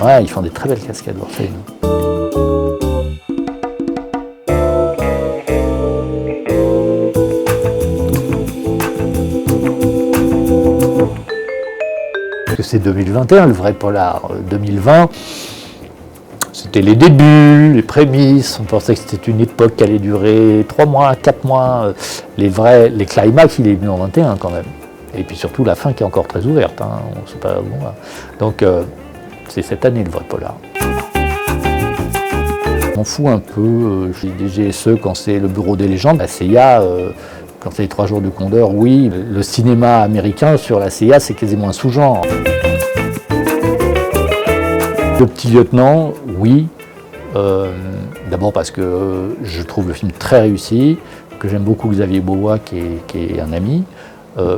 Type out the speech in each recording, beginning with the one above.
Ouais, ils font des très belles cascades, Borsalino. Parce que c'est 2021, le vrai polar. 2020, c'était les débuts, les prémices. On pensait que c'était une époque qui allait durer 3 mois, 4 mois. Les climax, il est venu en 21 quand même. Et puis surtout la fin qui est encore très ouverte. Hein. On sait pas, bon, donc c'est cette année le vrai polar. On m'en fout un peu, j'ai des GSE quand c'est le bureau des légendes, la CIA, quand c'est les 3 jours du Condor, oui. Le cinéma américain sur la CIA, c'est quasiment un sous-genre. Le petit lieutenant, oui. D'abord parce que je trouve le film très réussi, que j'aime beaucoup Xavier Beauvois qui est un ami,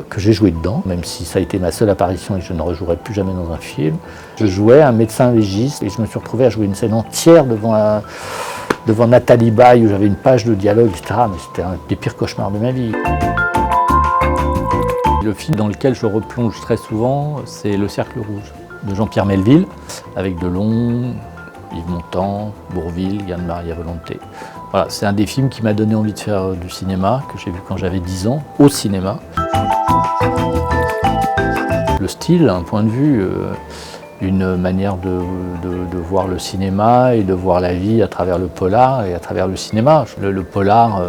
que j'ai joué dedans, même si ça a été ma seule apparition et que je ne rejouerai plus jamais dans un film. Je jouais un médecin légiste et je me suis retrouvé à jouer une scène entière devant Nathalie Baye où j'avais une page de dialogue, etc. Mais c'était un des pires cauchemars de ma vie. Le film dans lequel je replonge très souvent, c'est Le Cercle Rouge de Jean-Pierre Melville, avec Delon, Yves Montand, Bourvil, Yann Maria Volonté. Voilà, c'est un des films qui m'a donné envie de faire du cinéma, que j'ai vu quand j'avais 10 ans, au cinéma. Le style, un point de vue, une manière de voir le cinéma et de voir la vie à travers le polar et à travers le cinéma. Le polar,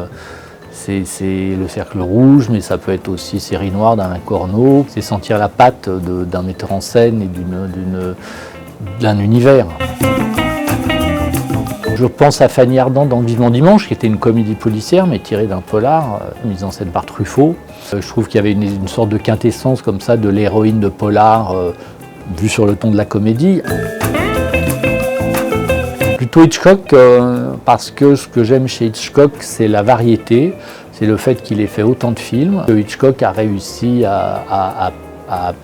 c'est le cercle rouge, mais ça peut être aussi Série noire d'Alain Corneau. C'est sentir la patte d'un metteur en scène et d'un univers. Je pense à Fanny Ardant dans Vivement Dimanche, qui était une comédie policière, mais tirée d'un polar, mise en scène par Truffaut. Je trouve qu'il y avait une sorte de quintessence comme ça de l'héroïne de polar, vue sur le ton de la comédie. Plutôt Hitchcock, parce que ce que j'aime chez Hitchcock, c'est la variété, c'est le fait qu'il ait fait autant de films. Hitchcock a réussi à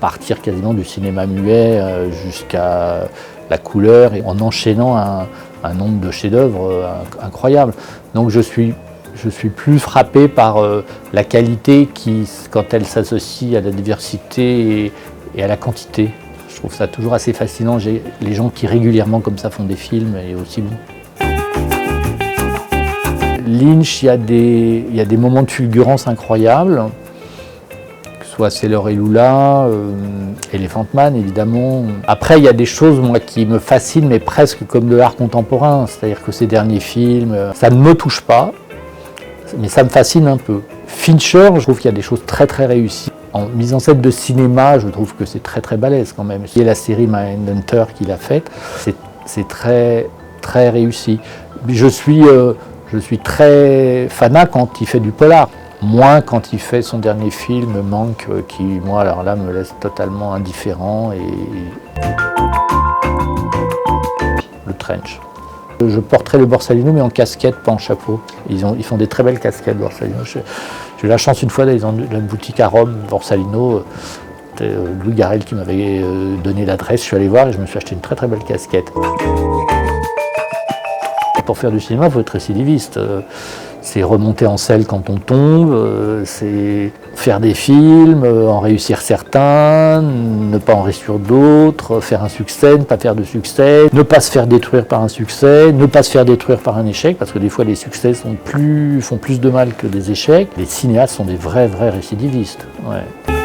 partir quasiment du cinéma muet jusqu'à la couleur, et en enchaînant un nombre de chefs-d'œuvre incroyables. Donc je suis plus frappé par la qualité qui, quand elle s'associe à la diversité et à la quantité. Je trouve ça toujours assez fascinant, les gens qui régulièrement comme ça font des films et aussi bons. Lynch, il y a des moments de fulgurance incroyables, que ce soit Sailor et Lula, Elephant Man évidemment. Après, il y a des choses moi, qui me fascinent, mais presque comme de l'art contemporain, c'est-à-dire que ces derniers films, ça ne me touche pas, mais ça me fascine un peu. Fincher, je trouve qu'il y a des choses très très réussies. En mise en scène de cinéma, je trouve que c'est très très balèze quand même. Et la série Mindhunter qu'il a faite, c'est très très réussi. Je suis très fanat quand il fait du polar. Moins quand il fait son dernier film, Manque, qui moi alors là me laisse totalement indifférent. Et le Trench. Je porterai le Borsalino mais en casquette, pas en chapeau. Ils font des très belles casquettes Borsalino. J'ai eu la chance une fois d'aller dans la boutique à Rome, Borsalino, Louis Garrel qui m'avait donné l'adresse, je suis allé voir et je me suis acheté une très très belle casquette. Pour faire du cinéma, il faut être récidiviste. C'est remonter en selle quand on tombe, c'est faire des films, en réussir certains, ne pas en réussir d'autres, faire un succès, ne pas faire de succès, ne pas se faire détruire par un succès, ne pas se faire détruire par un échec, parce que des fois les succès font plus de mal que des échecs. Les cinéastes sont des vrais récidivistes. Ouais.